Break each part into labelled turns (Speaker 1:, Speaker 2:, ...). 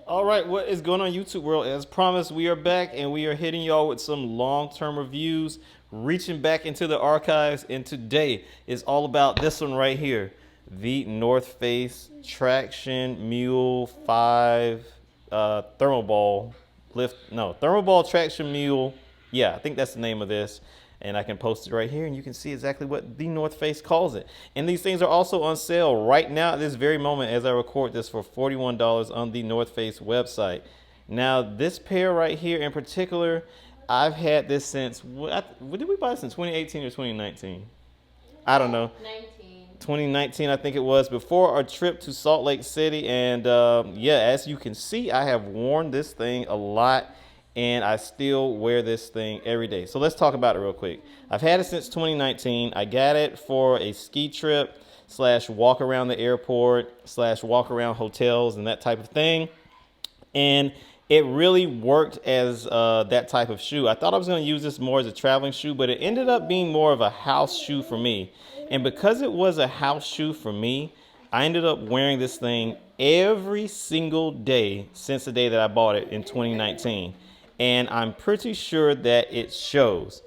Speaker 1: All right, what is going on YouTube world? As promised, we are back and we are hitting y'all with some long-term reviews, reaching back into the archives. And today is all about this one right here, the North Face Traction Mule 5 Thermoball lift. No, Thermoball Traction Mule. Yeah, I think that's the name of this. And I can post it right here and you can see exactly what the North Face calls it. And these things are also on sale right now at this very moment as I record this for $41 on the North Face website. Now this pair right here in particular, I've had this since, what did we buy it since 2018 or 2019? I don't know. 2019 I think it was, before our trip to Salt Lake City. And yeah, as you can see, I have worn this thing a lot and I still wear this thing every day. So let's talk about it real quick. I've had it since 2019. I got it for a ski trip slash walk around the airport slash walk around hotels and that type of thing. And it really worked as that type of shoe. I thought I was going to use this more as a traveling shoe, but it ended up being more of a house shoe for me. And because it was a house shoe for me, I ended up wearing this thing every single day since the day that I bought it in 2019. And I'm pretty sure that it shows.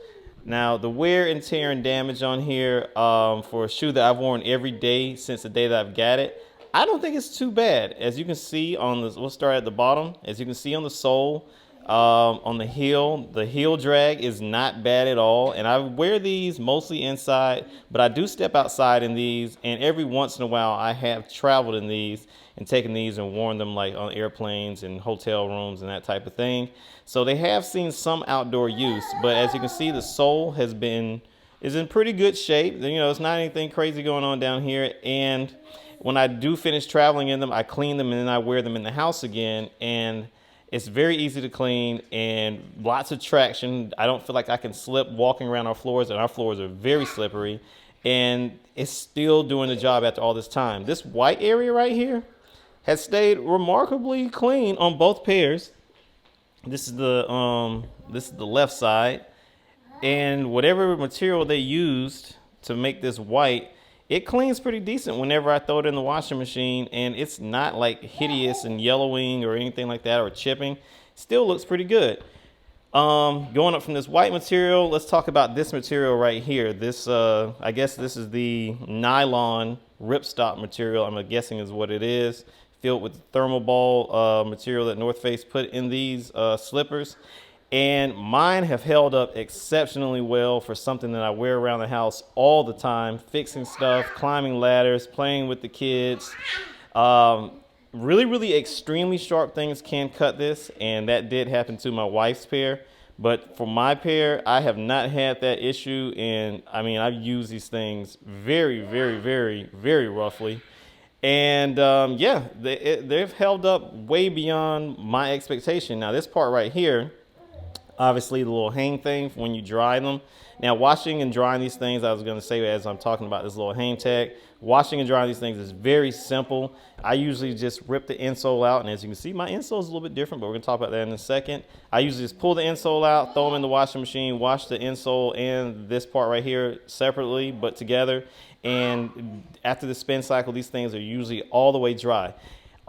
Speaker 1: Now, the wear and tear and damage on here for a shoe that I've worn every day since the day that I've got it, I don't think it's too bad. As you can see on the, we'll start at the bottom. As you can see on the sole, on the heel drag is not bad at all. And I wear these mostly inside, but I do step outside in these. And every once in a while, I have traveled in these and taken these and worn them like on airplanes and hotel rooms and that type of thing. So they have seen some outdoor use, but as you can see, the sole is in pretty good shape. You know, it's not anything crazy going on down here. And when I do finish traveling in them, I clean them and then I wear them in the house again. And it's very easy to clean and lots of traction. I don't feel like I can slip walking around our floors, and our floors are very slippery. And it's still doing the job after all this time. This white area right here has stayed remarkably clean on both pairs. This is the left side, and whatever material they used to make this white, it cleans pretty decent whenever I throw it in the washing machine, and it's not like hideous and yellowing or anything like that or chipping. Still looks pretty good. Going up from this white material, let's talk about this material right here. This I guess this is the nylon ripstop material, I'm guessing is what it is, filled with Thermoball material that North Face put in these slippers. And mine have held up exceptionally well for something that I wear around the house all the time, fixing stuff, climbing ladders, playing with the kids. Really extremely sharp things can cut this, and that did happen to my wife's pair. But for my pair, I have not had that issue, and I mean, I've used these things very roughly. And yeah, they've held up way beyond my expectation. Now this part right here, obviously the little hang thing for when you dry them. Now washing and drying these things, I was going to say as I'm talking about this little hang tag, washing and drying these things is very simple. I usually just rip the insole out, and as you can see, my insole is a little bit different, but we're going to talk about that in a second. I usually just pull the insole out, throw them in the washing machine, wash the insole and this part right here separately but together. And after the spin cycle, these things are usually all the way dry.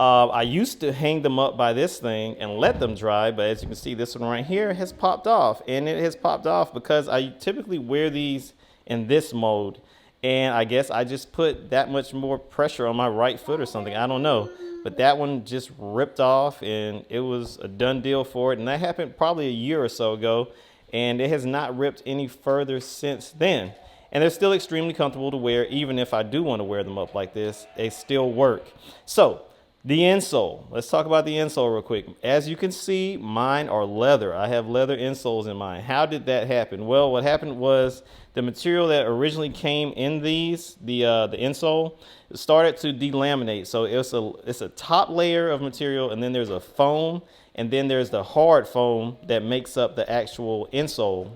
Speaker 1: I used to hang them up by this thing and let them dry, but as you can see, this one right here has popped off. And it has popped off because I typically wear these in this mode. And I guess I just put that much more pressure on my right foot or something. I don't know. But that one just ripped off, and it was a done deal for it. And that happened probably a year or so ago. And it has not ripped any further since then. And they're still extremely comfortable to wear. Even if I do want to wear them up like this, they still work. So the insole, let's talk about the insole real quick. As you can see, mine are leather. I have leather insoles in mine. How did that happen? Well, what happened was the material that originally came in these, the insole, started to delaminate. So it's a top layer of material, and then there's a foam, and then there's the hard foam that makes up the actual insole.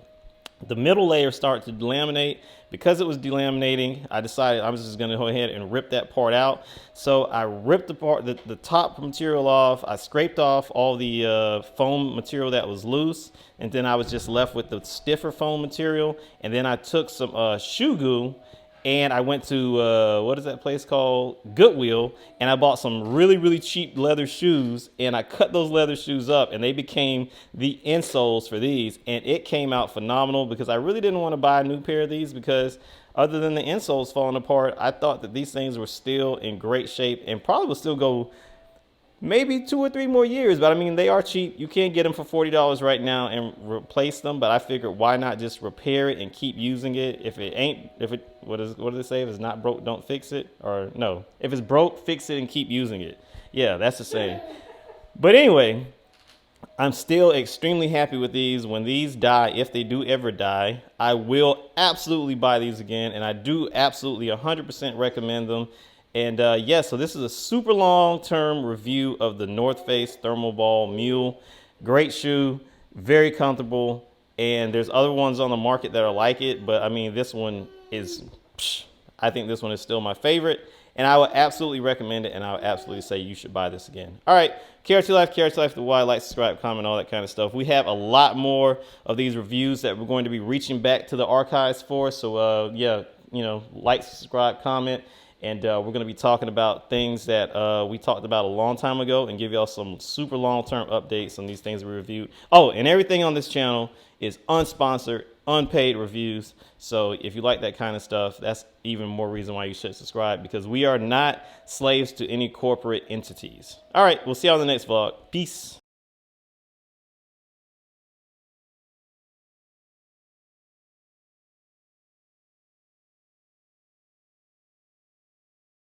Speaker 1: The middle layer started to delaminate. Because it was delaminating, I decided I was just going to go ahead and rip that part out. So I ripped the top material off. I scraped off all the foam material that was loose, and then I was just left with the stiffer foam material. And then I took some shoe glue and I went to what is that place called? Goodwill, and I bought some really, really cheap leather shoes, and I cut those leather shoes up, and they became the insoles for these, and it came out phenomenal because I really didn't want to buy a new pair of these because other than the insoles falling apart, I thought that these things were still in great shape and probably will still go maybe 2 or 3 more years, but I mean, they are cheap. You can't get them for $40 right now and replace them, but I figured why not just repair it and keep using it. If it ain't, what do they say? If it's not broke, don't fix it. Or no, if it's broke, fix it and keep using it. Yeah, that's the saying. But anyway, I'm still extremely happy with these. When these die, if they do ever die, I will absolutely buy these again, and I do absolutely 100% recommend them. And yeah, so this is a super long-term review of the Thenorthface Thermoball Mule. Great shoe, very comfortable, and there's other ones on the market that are like it, but I mean, this one is, I think this one is still my favorite, and I would absolutely recommend it, and I would absolutely say you should buy this again. All right, Krtlyfe, the Y, like, subscribe, comment, all that kind of stuff. We have a lot more of these reviews that we're going to be reaching back to the archives for, so yeah, you know, like, subscribe, comment. And we're going to be talking about things that we talked about a long time ago and give y'all some super long-term updates on these things we reviewed. Oh, and everything on this channel is unsponsored, unpaid reviews. So if you like that kind of stuff, that's even more reason why you should subscribe, because we are not slaves to any corporate entities. All right, we'll see y'all in the next vlog. Peace.